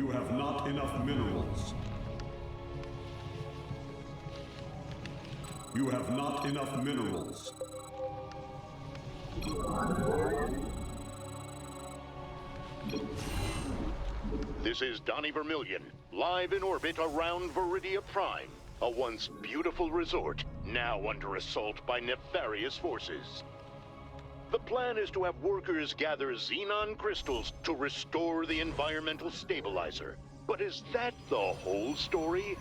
You have not enough minerals. You have not enough minerals. This is Donnie Vermillion, live in orbit around Viridia Prime, a once beautiful resort, now under assault by nefarious forces. The plan is to have workers gather xenon crystals to restore the environmental stabilizer. But is that the whole story?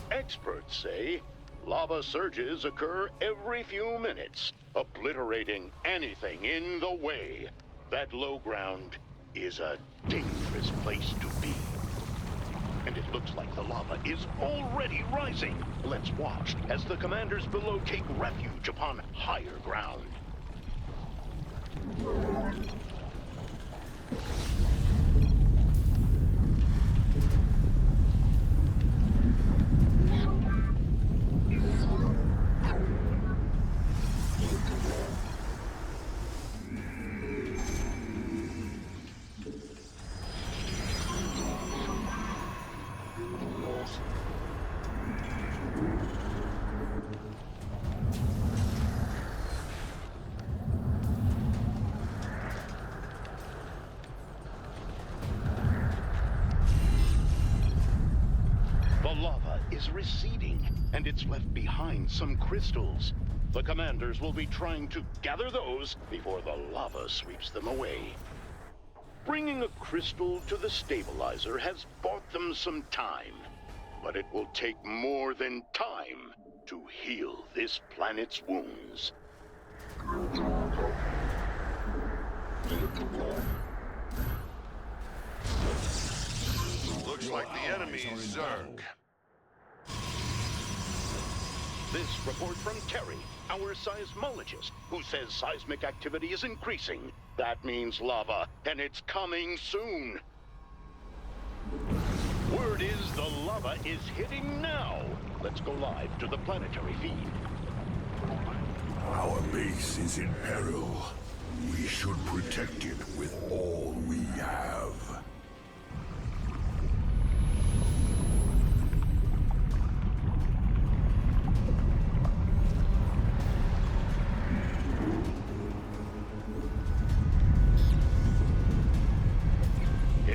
Experts say lava surges occur every few minutes, obliterating anything in the way. That low ground is a dangerous place to be. And it looks like the lava is already rising. Let's watch as the commanders below take refuge upon higher ground. Is receding, and it's left behind some crystals. The commanders will be trying to gather those before the lava sweeps them away. Bringing a crystal to the stabilizer has bought them some time, but it will take more than time to heal this planet's wounds. Looks like the enemy's Zerg. This report from Terry, our seismologist, who says seismic activity is increasing. That means lava, and it's coming soon. Word is the lava is hitting now. Let's go live to the planetary feed. Our base is in peril. We should protect it with all we have.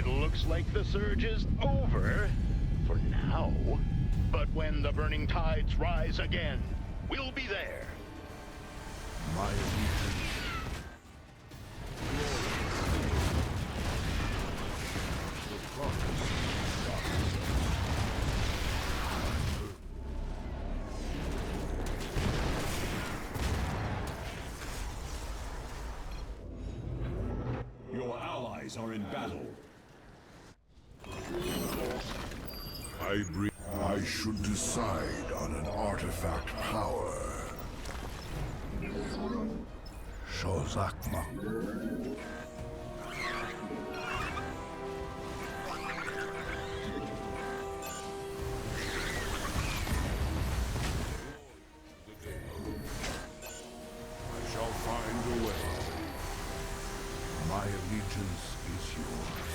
Looks like the surge is over, for now. But when the burning tides rise again, we'll be there. My allegiance. Your allies are in battle. I should decide on an artifact power. Shozakma. I shall find a way. My allegiance is yours.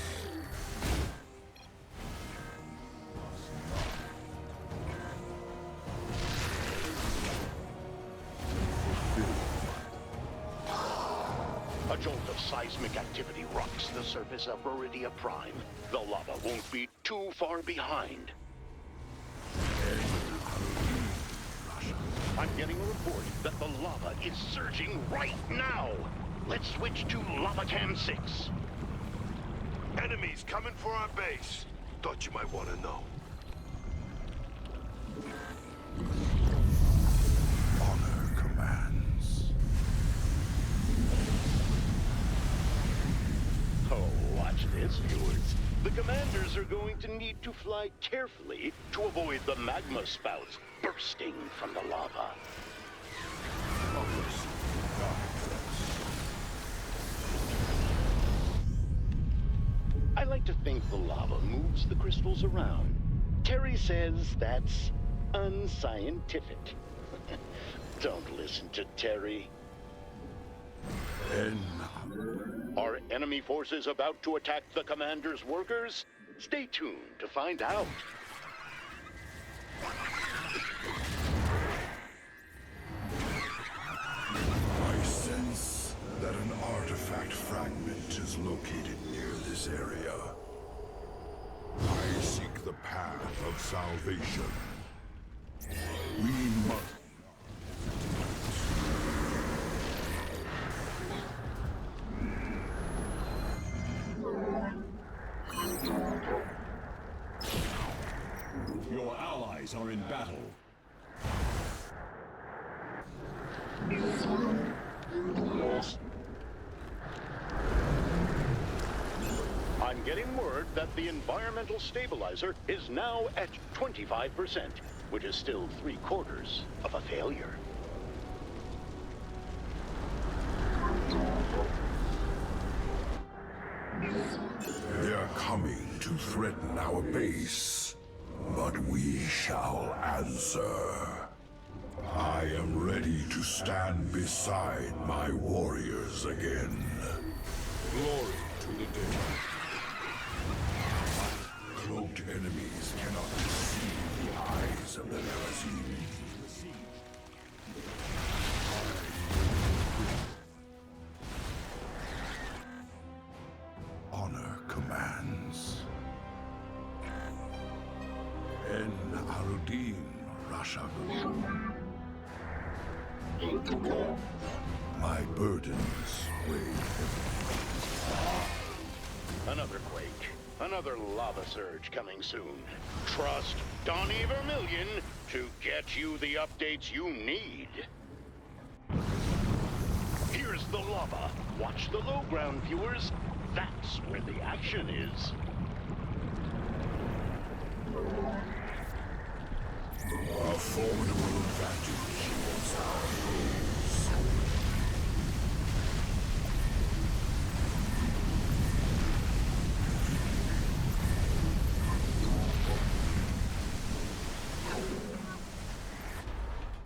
A jolt of seismic activity rocks the surface of Viridia Prime. The lava won't be too far behind. I'm getting a report that the lava is surging right now. Let's switch to Lava Cam 6. Enemies coming for our base. Thought you might want to know. Honor commands. Oh, watch this, viewers. The commanders are going to need to fly carefully to avoid the magma spouts bursting from the lava. I like to think the lava moves the crystals around. Terry says that's unscientific. Don't listen to Terry. En enemy forces about to attack the commander's workers? Stay tuned to find out. I sense that an artifact fragment is located near this area. I seek the path of salvation. We must... Your allies are in battle. I'm getting word that the environmental stabilizer is now at 25%, which is still 3/4 of a failure. They're coming to threaten our base, but we shall answer. I am ready to stand beside my warriors again. Glory to the dead. Cloaked enemies cannot deceive the eyes of the Nerazim. Honor commands. M.A.D. Rashagun. My burdens weigh heavy. Another quake. Another lava surge coming soon. Trust Donnie Vermillion to get you the updates you need. Here's the lava. Watch the low ground, viewers. That's where the action is. A formidable advantage is ours.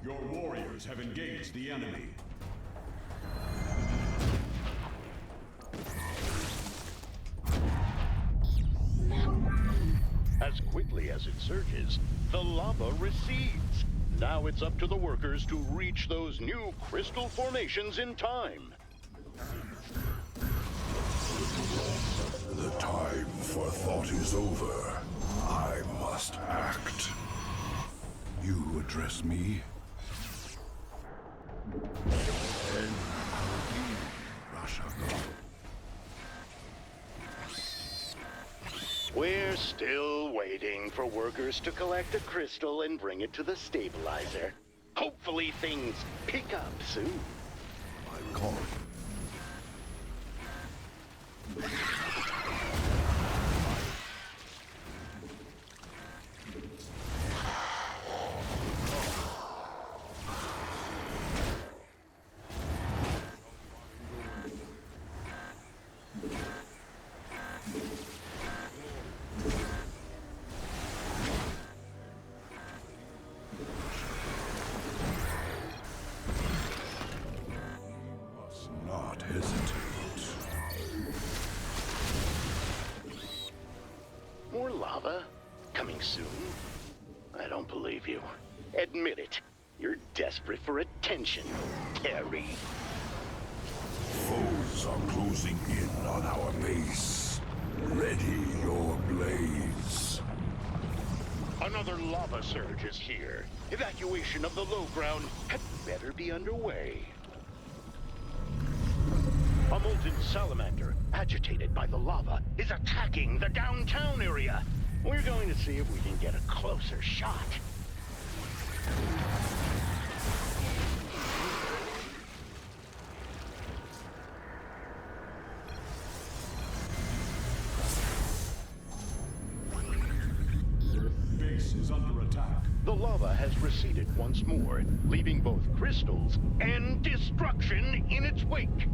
Your warriors have engaged the enemy. As quickly as it surges, the lava recedes. Now it's up to the workers to reach those new crystal formations in time. The time for thought is over. I must act. You address me? M.A.D. Rashagun. We're still waiting for workers to collect a crystal and bring it to the stabilizer. Hopefully things pick up soon. I'm calling. Not hesitate. More lava? Coming soon? I don't believe you. Admit it. You're desperate for attention, Terry. Foes are closing in on our base. Ready your blades. Another lava surge is here. Evacuation of the low ground had better be underway. A molten salamander, agitated by the lava, is attacking the downtown area. We're going to see if we can get a closer shot. Base is under attack. The lava has receded once more, leaving both crystals and destruction in its wake.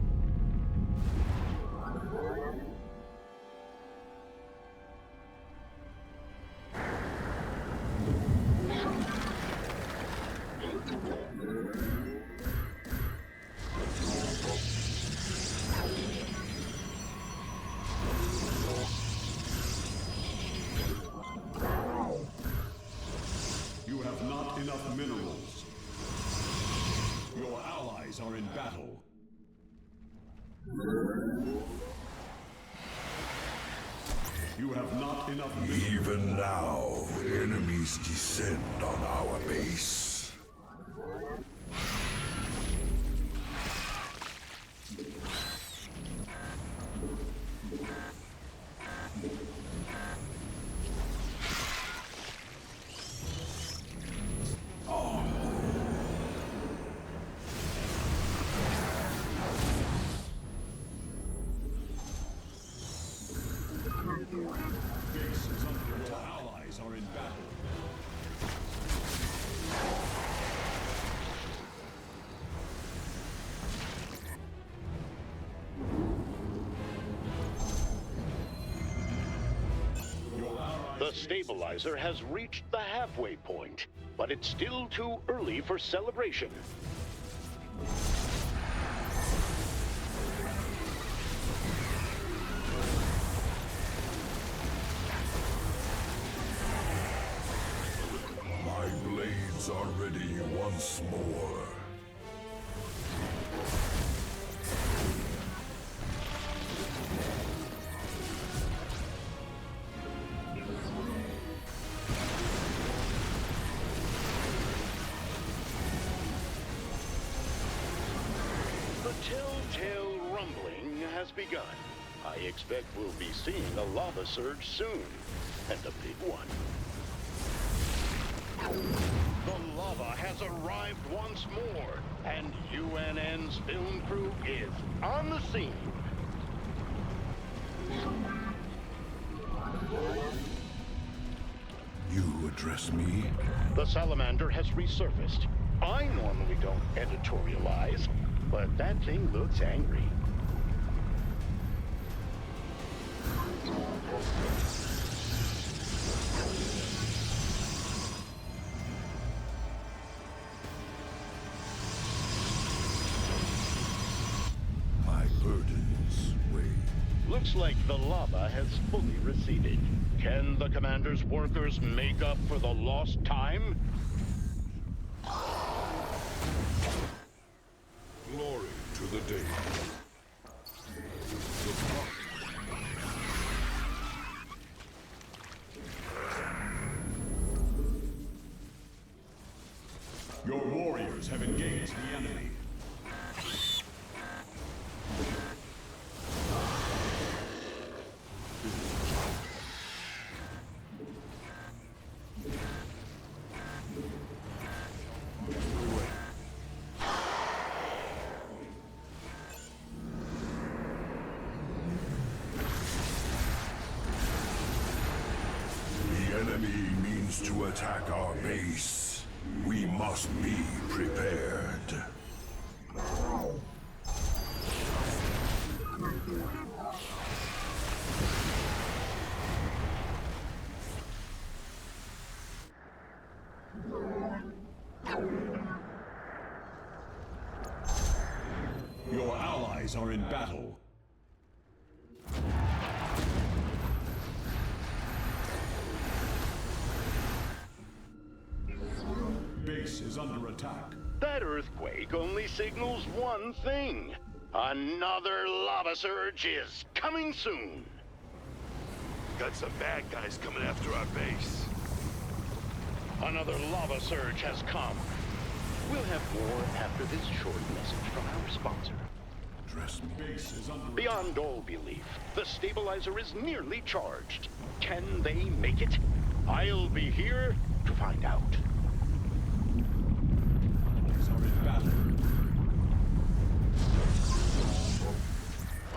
You have not enough minerals. Even now, enemies descend on our base. Base is under attack. Your allies are in battle. The stabilizer has reached the halfway point, but it's still too early for celebration. My blades are ready once more. The telltale rumbling has begun. I expect we'll be seeing a lava surge soon, and a big one. The lava has arrived once more, and UNN's film crew is on the scene. You address me? The salamander has resurfaced. I normally don't editorialize, but that thing looks angry. My burdens weigh. Looks like the lava has fully receded. Can the commander's workers make up for the lost time? Glory to the day. Your warriors have engaged the enemy. The enemy means to attack our base. We must be prepared. Your allies are in battle. Base is under attack. That earthquake only signals one thing. Another lava surge is coming soon. Got some bad guys coming after our base. Another lava surge has come. We'll have more after this short message from our sponsor. Address me. Base is under Beyond all belief, the stabilizer is nearly charged. Can they make it? I'll be here to find out. allies are in battle.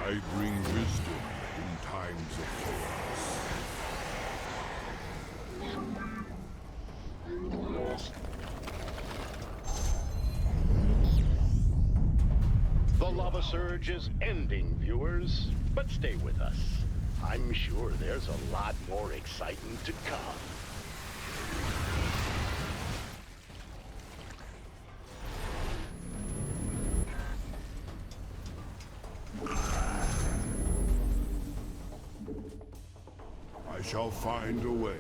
I bring wisdom in times of chaos. The lava surge is ending, viewers. But stay with us. I'm sure there's a lot more excitement to come. I shall find a way.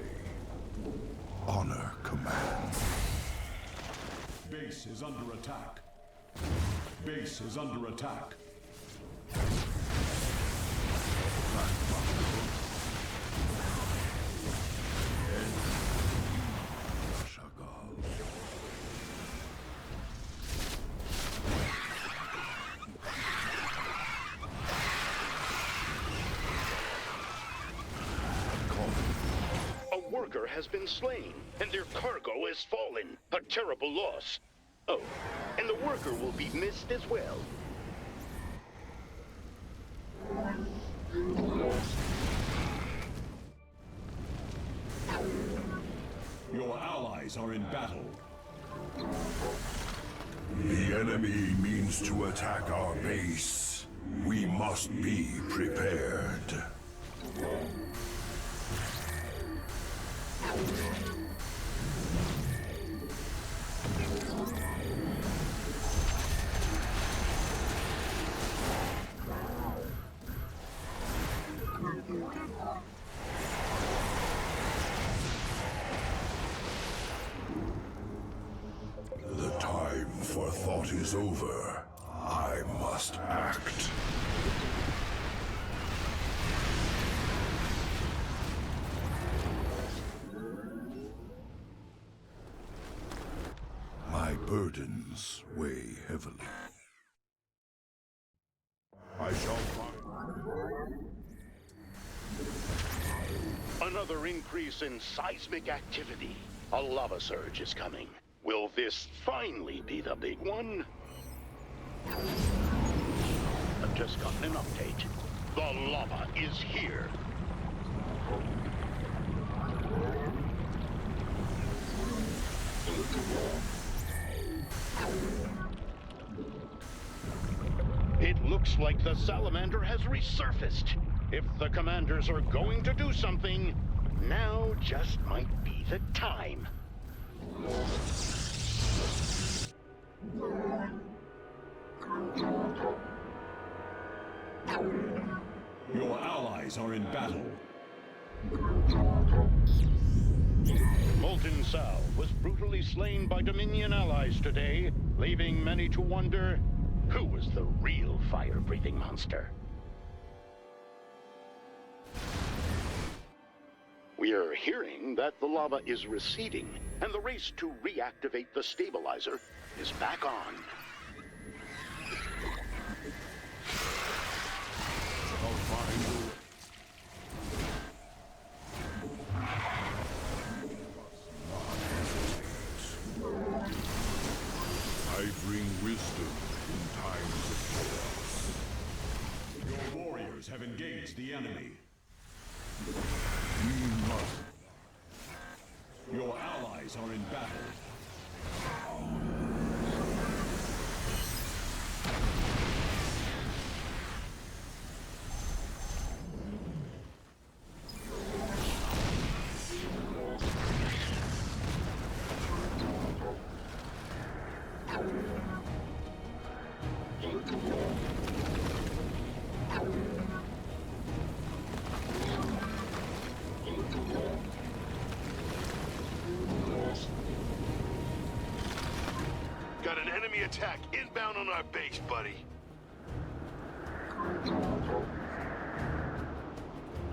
Honor command. Base is under attack. Base is under attack. has been slain, and their cargo has fallen. A terrible loss. Oh, and the worker will be missed as well. Your allies are in battle. The enemy means to attack our base. We must be prepared. The time for thought is over. I must act. My burdens weigh heavily. I shall find... Another increase in seismic activity. A lava surge is coming. Will this finally be the big one? I've just gotten an update. The lava is here. It looks like the salamander has resurfaced. If the commanders are going to do something, now just might be the time. Your allies are in battle. Molten Sal was brutally slain by Dominion allies today, leaving many to wonder who was the real fire-breathing monster. We are hearing that the lava is receding, and the race to reactivate the stabilizer is back on. I'll find you. I bring wisdom in times of chaos. Your warriors have engaged the enemy. We must. Your allies are in battle. Got an enemy attack inbound on our base, buddy.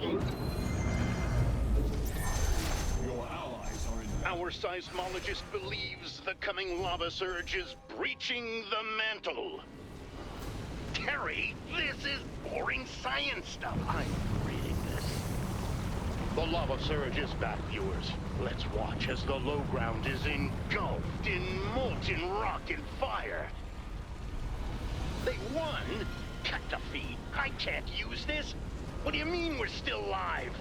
Your allies are in battle. Our seismologist believes the coming lava surge is breaching the mantle. Terry, this is boring science stuff. I'm reading this. The lava surge is back, viewers. Let's watch as the low ground is engulfed in molten rock and fire. They won? Cut the feed. I can't use this. What do you mean we're still live?